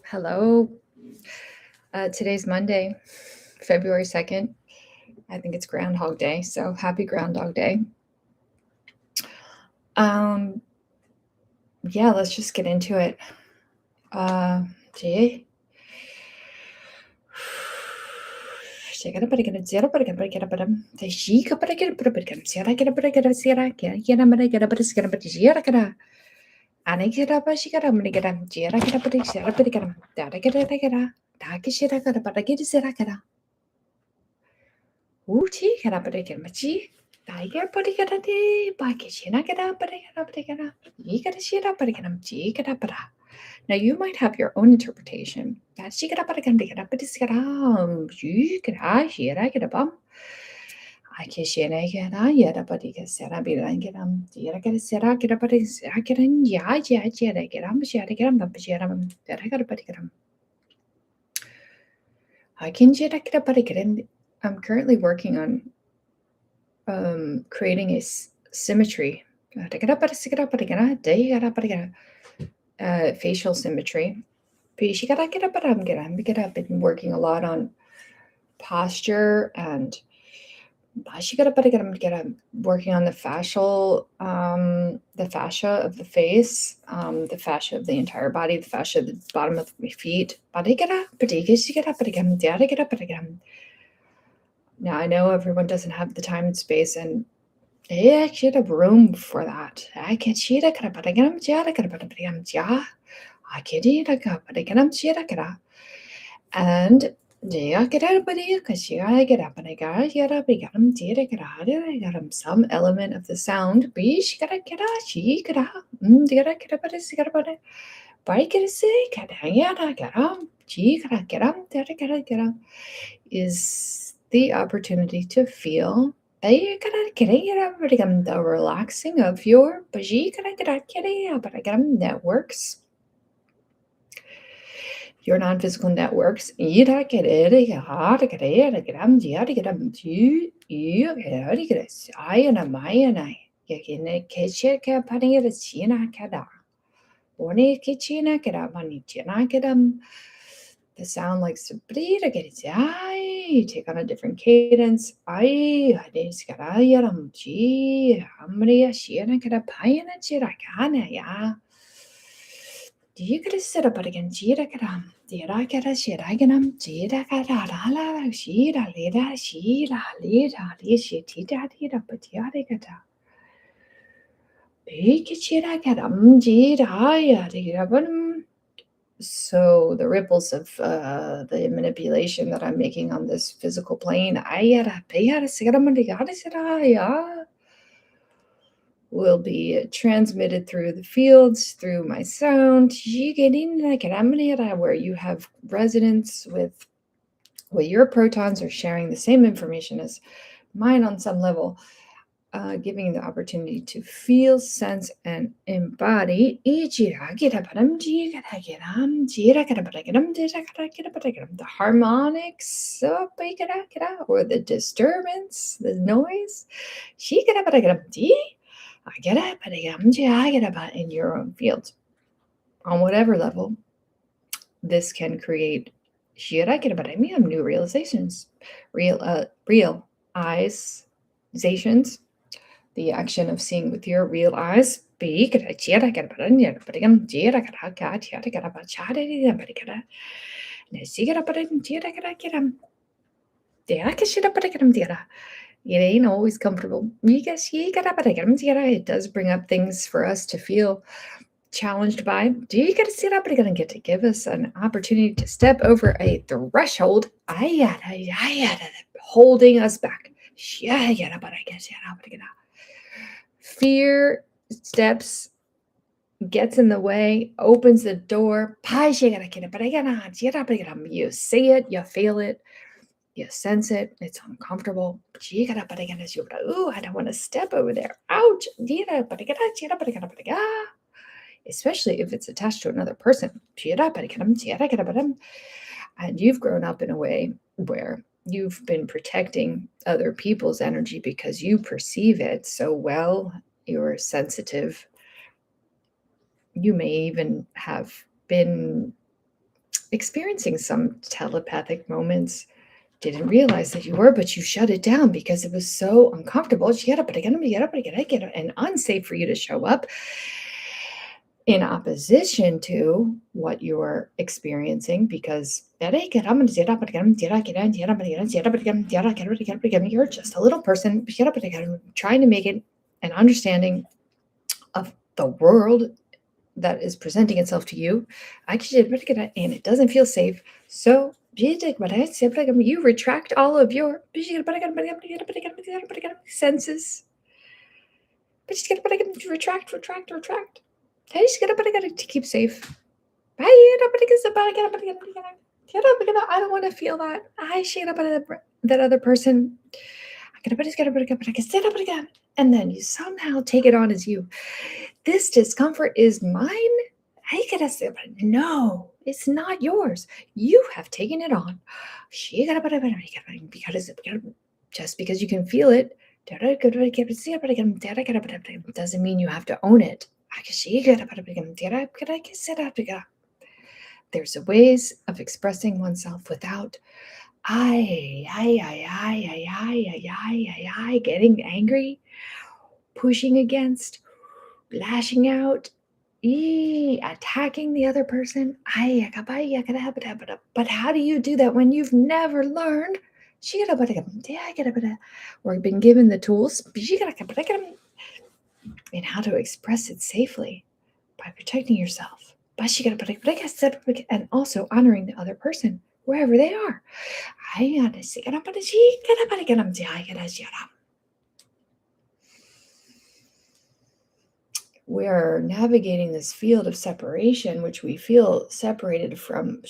Hello. Today's Monday, February 2nd. I think it's Groundhog Day, so happy Groundhog Day. Um, yeah, let's just get into it. Gee. Now, you might have your own interpretation. I'm currently working on creating a symmetry, facial symmetry. I've been working a lot on posture and working on the fascia of the face, the fascia of the entire body, the fascia of the bottom of my feet. Now, I know everyone doesn't have the time and space and have room for that. And some element of the sound is the opportunity to feel the relaxing of your networks, your non-physical networks. The sound like take on a different cadence. So the ripples of the manipulation that I'm making on this physical plane, will be transmitted through the fields, through my sound, where you have resonance with where your protons are sharing the same information as mine on some level, giving the opportunity to feel, sense, and embody the harmonics or the disturbance, the noise in your own field. On whatever level, this can create new realizations, realizations, the action of seeing with your real eyes. It ain't always comfortable. It does bring up things for us to feel challenged by. Do you get to sit up and get to give us an opportunity to step over a threshold? Holding us back. Fear steps, gets in the way, opens the door. You see it, you feel it, you sense it, it's uncomfortable. Ooh, I don't want to step over there. Ouch. Especially if it's attached to another person. And you've grown up in a way where you've been protecting other people's energy because you perceive it so well. You're sensitive. You may even have been experiencing some telepathic moments. Didn't realize that you were, but you shut it down because it was so uncomfortable. And unsafe for you to show up in opposition to what you were experiencing, because you're just a little person trying to make it an understanding of the world that is presenting itself to you, and it doesn't feel safe. So you retract all of your senses. Retract. To keep safe. I don't want to feel that. That other person. And then you somehow take it on as you. This discomfort is mine. No, it's not yours. You have taken it on. Because just because you can feel it doesn't mean you have to own it. There's ways of expressing oneself without getting angry, pushing against, lashing out, attacking the other person. But how do you do that when you've never learned or been given the tools and how to express it safely by protecting yourself? And also honoring the other person wherever they are. We're navigating this field of separation, which we feel separated from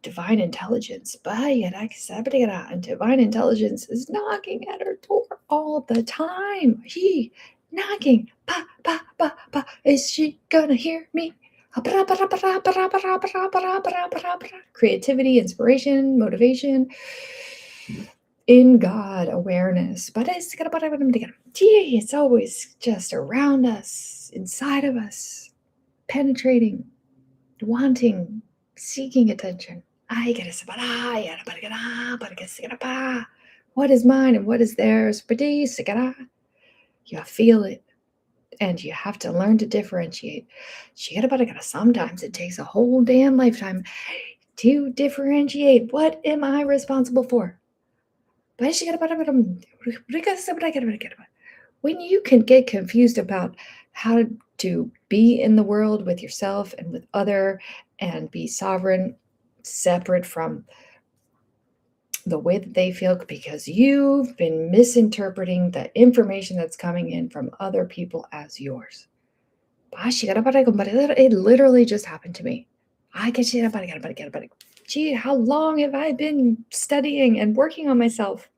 divine intelligence. And divine intelligence is knocking at our door all the time. Knocking. Is she gonna hear me? Creativity, inspiration, motivation, in God awareness. But it's always just around us, inside of us, penetrating, wanting, seeking attention. What is mine and what is theirs? You feel it. And you have to learn to differentiate. Sometimes it takes a whole damn lifetime to differentiate. What am I responsible for? When you can get confused about how to be in the world with yourself and with other and be sovereign, separate from the way that they feel because you've been misinterpreting the information that's coming in from other people as yours. It literally just happened to me. Gee, how long have I been studying and working on myself?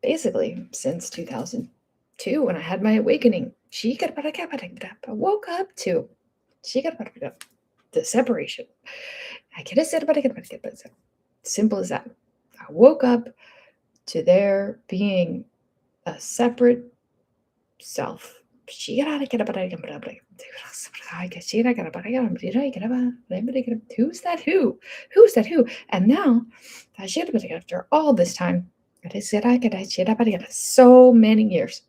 Basically, since 2002, when I had my awakening. I woke up to the separation. Simple as that. I woke up to there being a separate self. Who's that who? Who's that who? And now, after all this time, so many years,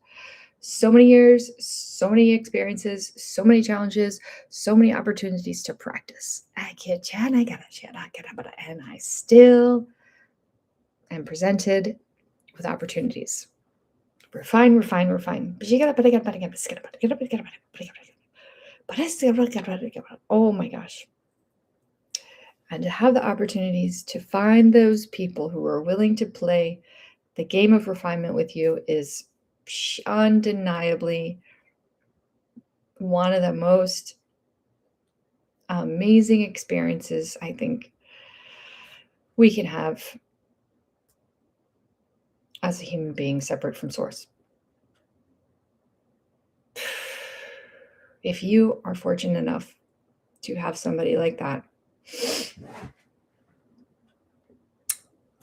so many experiences, so many challenges, so many opportunities to practice. And I still am presented with opportunities. Refine. Oh my gosh. And to have the opportunities to find those people who are willing to play the game of refinement with you is undeniably one of the most amazing experiences I think we can have as a human being separate from source. If you are fortunate enough to have somebody like that,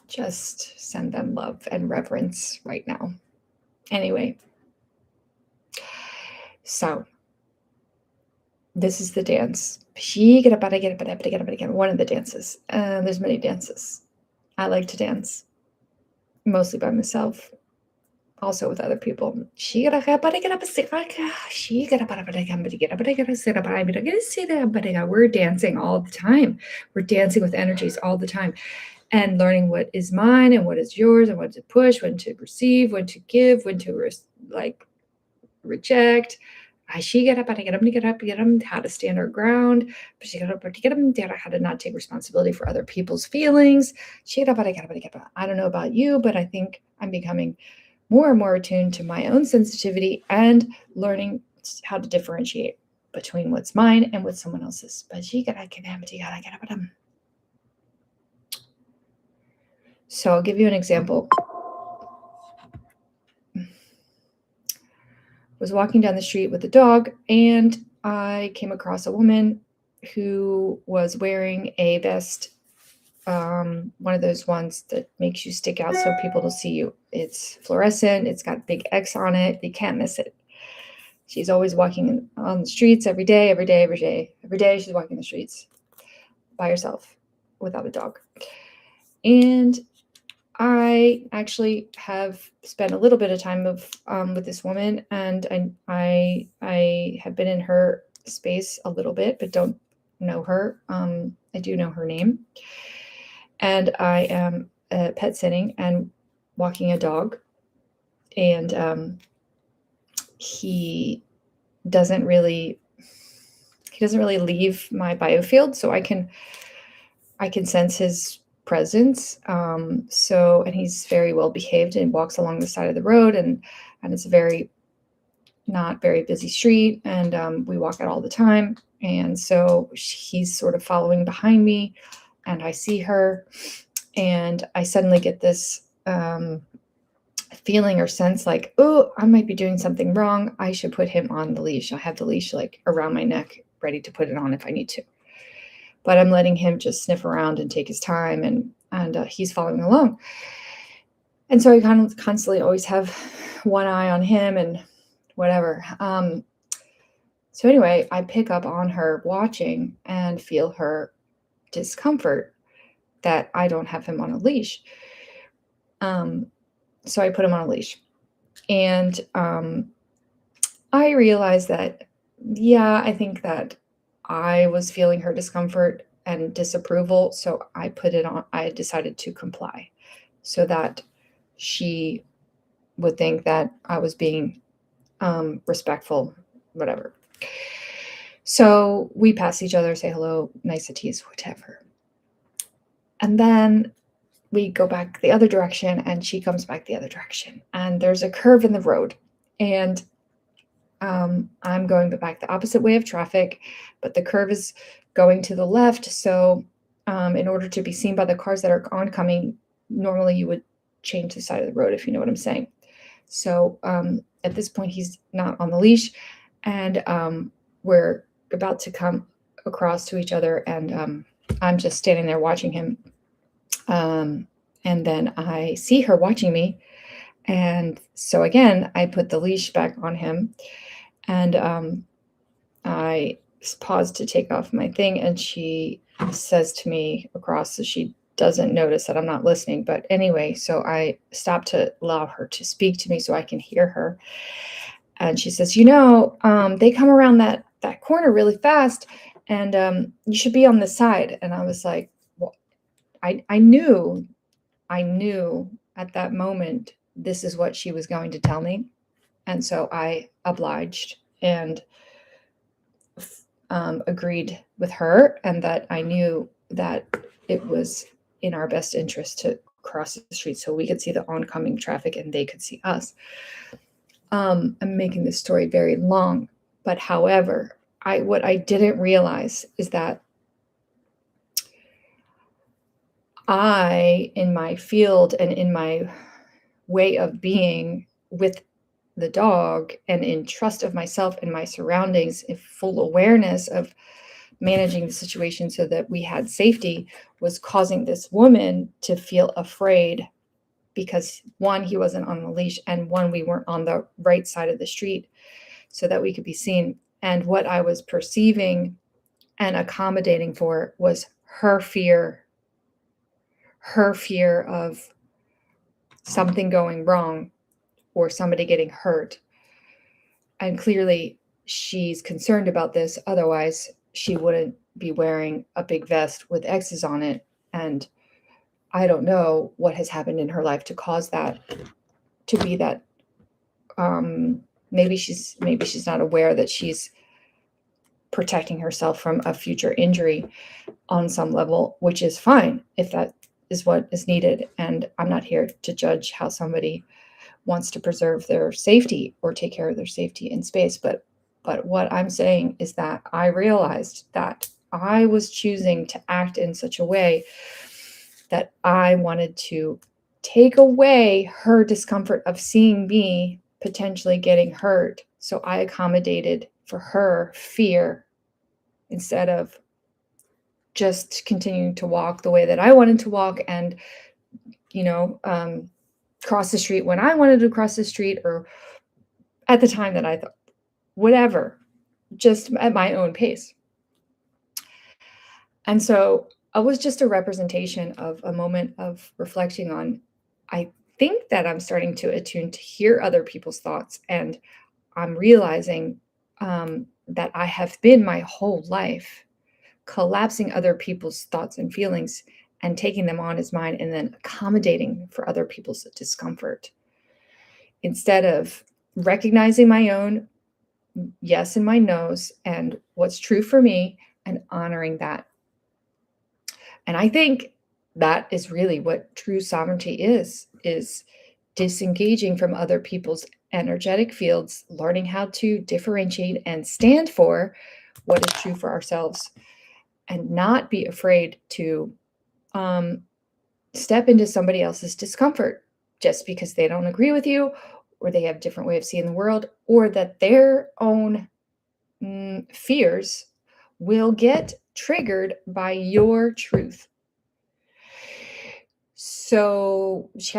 just send them love and reverence right now. Anyway, so This is the dance. One of the dances. There's many dances. I like to dance, mostly by myself, also with other people. We're dancing all the time. We're dancing with energies all the time and learning what is mine and what is yours and what to push, when to receive, when to give, when to reject. How to stand our ground, how to not take responsibility for other people's feelings. I don't know about you, but I think I'm becoming more and more attuned to my own sensitivity and learning how to differentiate between what's mine and what someone else's. So I'll give you an example. Was walking down the street with a dog, and I came across a woman who was wearing a vest, one of those ones that makes you stick out so people don't see you. It's fluorescent. It's got big X on it. You can't miss it. She's always walking on the streets every day. She's walking the streets by herself without a dog. And I actually have spent a little bit of time with this woman, and I have been in her space a little bit, but don't know her. I do know her name, and I am pet sitting and walking a dog, and he doesn't really leave my biofield, so I can sense his presence. And he's very well behaved and walks along the side of the road, and it's a very not very busy street, and we walk it all the time. And so he's sort of following behind me, and I see her, and I suddenly get this feeling or sense like, oh, I might be doing something wrong. I should put him on the leash. I have the leash around my neck, ready to put it on if I need to. But I'm letting him just sniff around and take his time, and he's following along. And so I constantly always have one eye on him and whatever. So anyway, I pick up on her watching and feel her discomfort that I don't have him on a leash. So I put him on a leash, and I realized that, I think that I was feeling her discomfort and disapproval, so I put it on. I decided to comply so that she would think that I was being respectful, whatever. So we pass each other, say hello, niceties, whatever. And then we go back the other direction, and she comes back the other direction. And there's a curve in the road, and I'm going back the opposite way of traffic, but the curve is going to the left. So in order to be seen by the cars that are oncoming, normally you would change the side of the road, if you know what I'm saying. So at this point, he's not on the leash, and we're about to come across to each other, and I'm just standing there watching him. And then I see her watching me. And so again, I put the leash back on him, and I paused to take off my thing, and she says to me across, so she doesn't notice that I'm not listening. But anyway, so I stopped to allow her to speak to me so I can hear her. And she says, they come around that corner really fast, and you should be on the side. And I was like, well, I knew at that moment this is what she was going to tell me. And so I obliged and agreed with her, and that I knew that it was in our best interest to cross the street so we could see the oncoming traffic and they could see us. I'm making this story very long, but however, what I didn't realize is that I, in my field and in my way of being with the dog, and in trust of myself and my surroundings, in full awareness of managing the situation so that we had safety, was causing this woman to feel afraid because, one, he wasn't on the leash, and one, we weren't on the right side of the street so that we could be seen. And what I was perceiving and accommodating for was her fear of something going wrong or somebody getting hurt. And clearly she's concerned about this. Otherwise, she wouldn't be wearing a big vest with X's on it. And I don't know what has happened in her life to cause that to be that. Maybe she's not aware that she's protecting herself from a future injury on some level, which is fine if that is what is needed. And I'm not here to judge how somebody wants to preserve their safety or take care of their safety in space. But what I'm saying is that I realized that I was choosing to act in such a way that I wanted to take away her discomfort of seeing me potentially getting hurt. So I accommodated for her fear instead of just continuing to walk the way that I wanted to walk and, cross the street when I wanted to cross the street or at the time that I thought, whatever, just at my own pace. And so it was just a representation of a moment of reflecting on, I think that I'm starting to attune to hear other people's thoughts. And I'm realizing that I have been my whole life collapsing other people's thoughts and feelings and taking them on as mine and then accommodating for other people's discomfort instead of recognizing my own yes and my no's and what's true for me and honoring that. And I think that is really what true sovereignty is disengaging from other people's energetic fields, learning how to differentiate and stand for what is true for ourselves and not be afraid to step into somebody else's discomfort just because they don't agree with you or they have a different way of seeing the world or that their own fears will get triggered by your truth. So as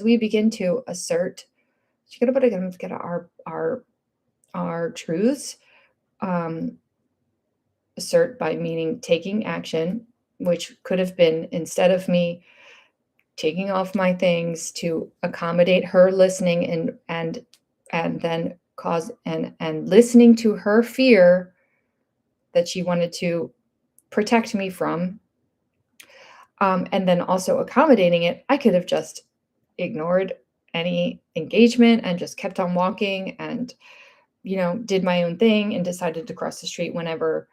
we begin to assert our truths, assert by meaning taking action, which could have been instead of me taking off my things to accommodate her listening and then cause and listening to her fear that she wanted to protect me from, and then also accommodating it, I could have just ignored any engagement and just kept on walking and, did my own thing and decided to cross the street whenever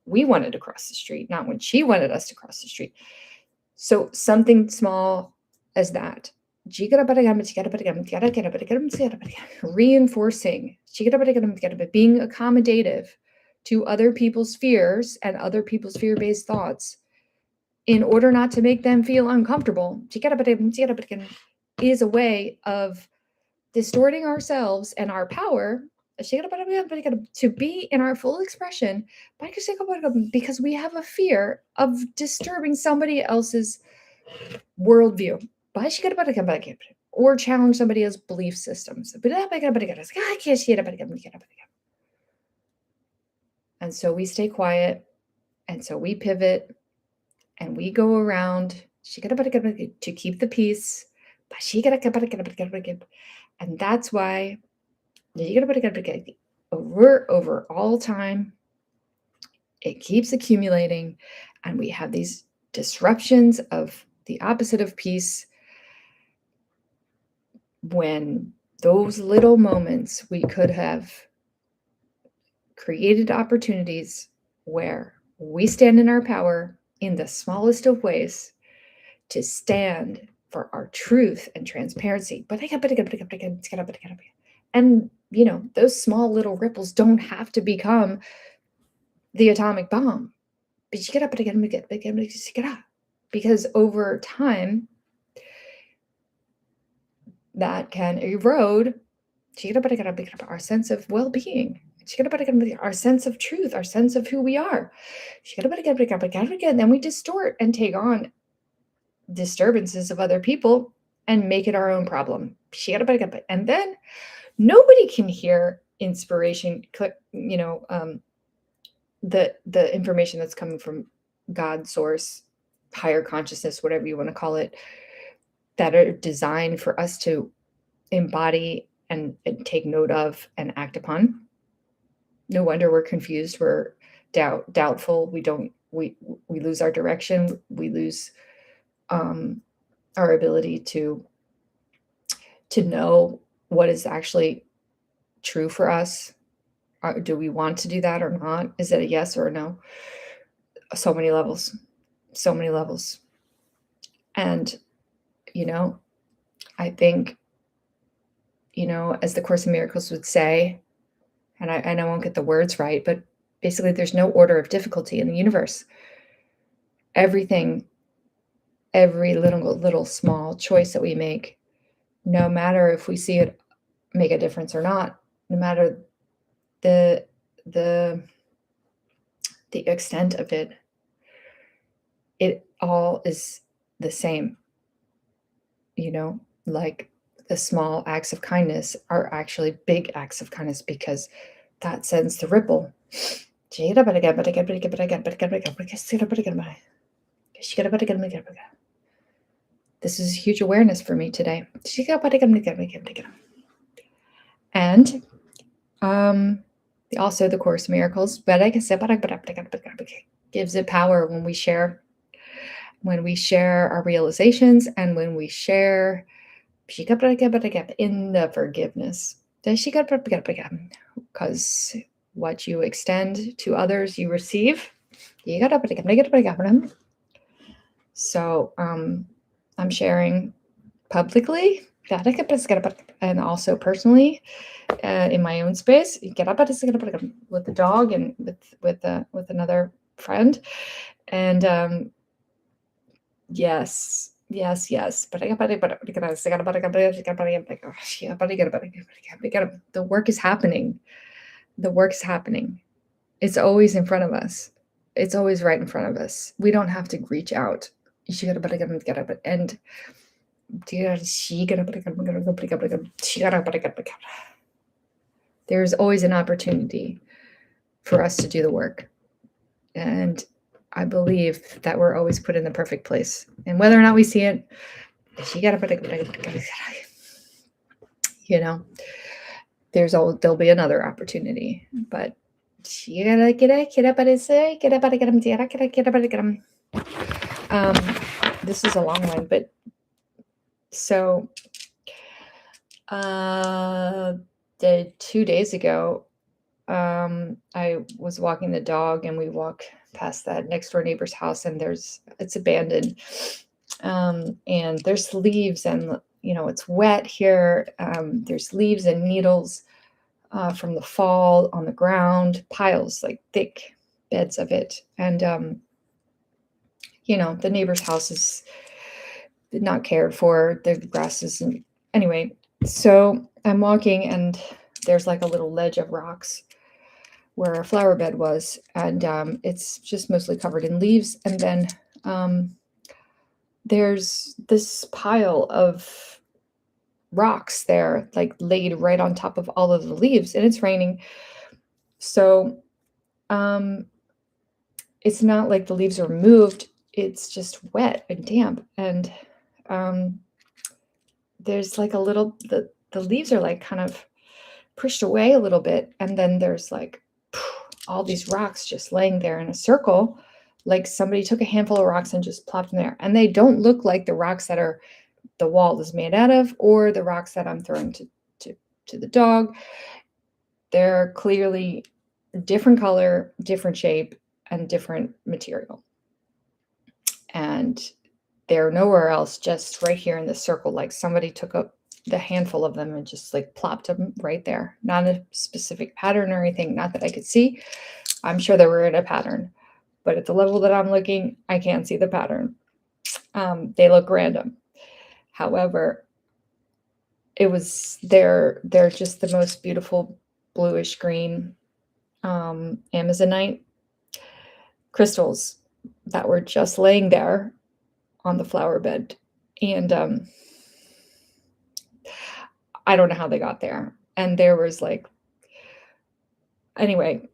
we wanted to cross the street, not when she wanted us to cross the street. So something small as that. Reinforcing, being accommodative to other people's fears and other people's fear-based thoughts in order not to make them feel uncomfortable is a way of distorting ourselves and our power to be in our full expression because we have a fear of disturbing somebody else's worldview or challenge somebody else's belief systems. And so we stay quiet, and so we pivot, and we go around to keep the peace. And that's why over all time, it keeps accumulating, and we have these disruptions of the opposite of peace when those little moments we could have created opportunities where we stand in our power in the smallest of ways to stand for our truth and transparency. And, those small little ripples don't have to become the atomic bomb. Because over time, that can erode our sense of well-being, our sense of truth, our sense of who we are. And then we distort and take on disturbances of other people and make it our own problem. And then nobody can hear inspiration, the information that's coming from God, source, higher consciousness, whatever you want to call it, that are designed for us to embody and take note of and act upon. No wonder we're confused. We're doubtful. We lose our direction. We lose our ability to know what is actually true for us. Do we want to do that or not? Is it a yes or a no? So many levels, so many levels. And, I think, as the Course in Miracles would say, and I won't get the words right, but basically there's no order of difficulty in the universe. Everything, every little small choice that we make, no matter if we see it make a difference or not, no matter the extent of it, it all is the same. Like the small acts of kindness are actually big acts of kindness because that sends the ripple. This is a huge awareness for me today. And also the Course in Miracles gives it power when we share our realizations and when we share in the forgiveness. Because what you extend to others, you receive. So I'm sharing publicly and also personally in my own space with the dog and with another friend. And yes. The work is happening. It's always in front of us. It's always right in front of us. We don't have to reach out. And there's always an opportunity for us to do the work. And I believe that we're always put in the perfect place. And whether or not we see it, there'll be another opportunity. But this is a long one, but so 2 days ago, I was walking the dog and we walk past that next door neighbor's house and it's abandoned. And there's leaves and, it's wet here. There's leaves and needles from the fall on the ground, piles, like thick beds of it. And, the neighbor's house is not cared for. The grass isn't. Anyway, so I'm walking and there's like a little ledge of rocks where a flower bed was. And it's just mostly covered in leaves. And then there's this pile of rocks there, like laid right on top of all of the leaves, and it's raining. So it's not like the leaves are moved. It's just wet and damp. And there's like a little, the leaves are like kind of pushed away a little bit. And then there's like all these rocks just laying there in a circle. Like somebody took a handful of rocks and just plopped them there. And they don't look like the rocks that the wall is made out of, or the rocks that I'm throwing to the dog. They're clearly different color, different shape, and different material. And they're nowhere else, just right here in the circle. Like somebody took up the handful of them and just like plopped them right there. Not a specific pattern or anything, not that I could see. I'm sure they were in a pattern, but at the level that I'm looking, I can't see the pattern. They look random. However, they're just the most beautiful bluish green Amazonite crystals that were just laying there on the flower bed. And I don't know how they got there. And there was like, anyway,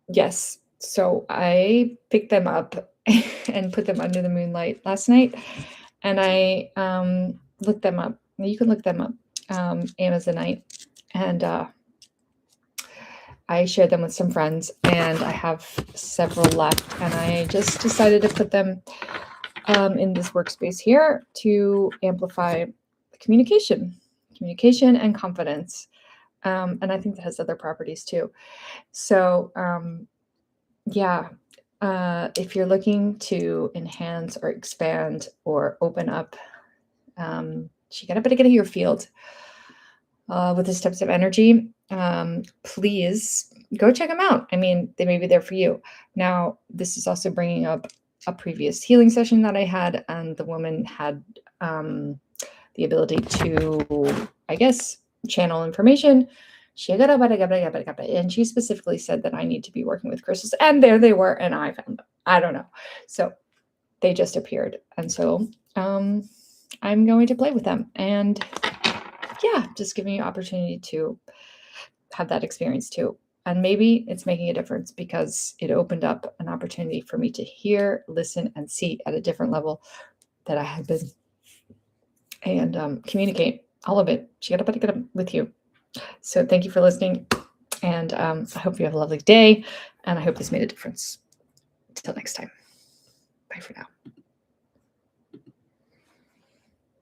yes. So I picked them up and put them under the moonlight last night. And I looked them up. You can look them up, Amazonite. And I shared them with some friends, and I have several left. And I just decided to put them in this workspace here to amplify communication and confidence. And I think that has other properties too. So yeah, if you're looking to enhance or expand or open up, you got a bit of your field with these types of energy, please go check them out. I mean, they may be there for you. Now, this is also bringing up a previous healing session that I had, and the woman had the ability to, I guess, channel information. And she specifically said that I need to be working with crystals. And there they were, and I found them. I don't know. So they just appeared. And so I'm going to play with them. And yeah, just giving you opportunity to have that experience too. And maybe it's making a difference because it opened up an opportunity for me to hear, listen, and see at a different level that I had been, and communicate all of it. She got to with you. So thank you for listening. And I hope you have a lovely day. And I hope this made a difference. Until next time. Bye for now.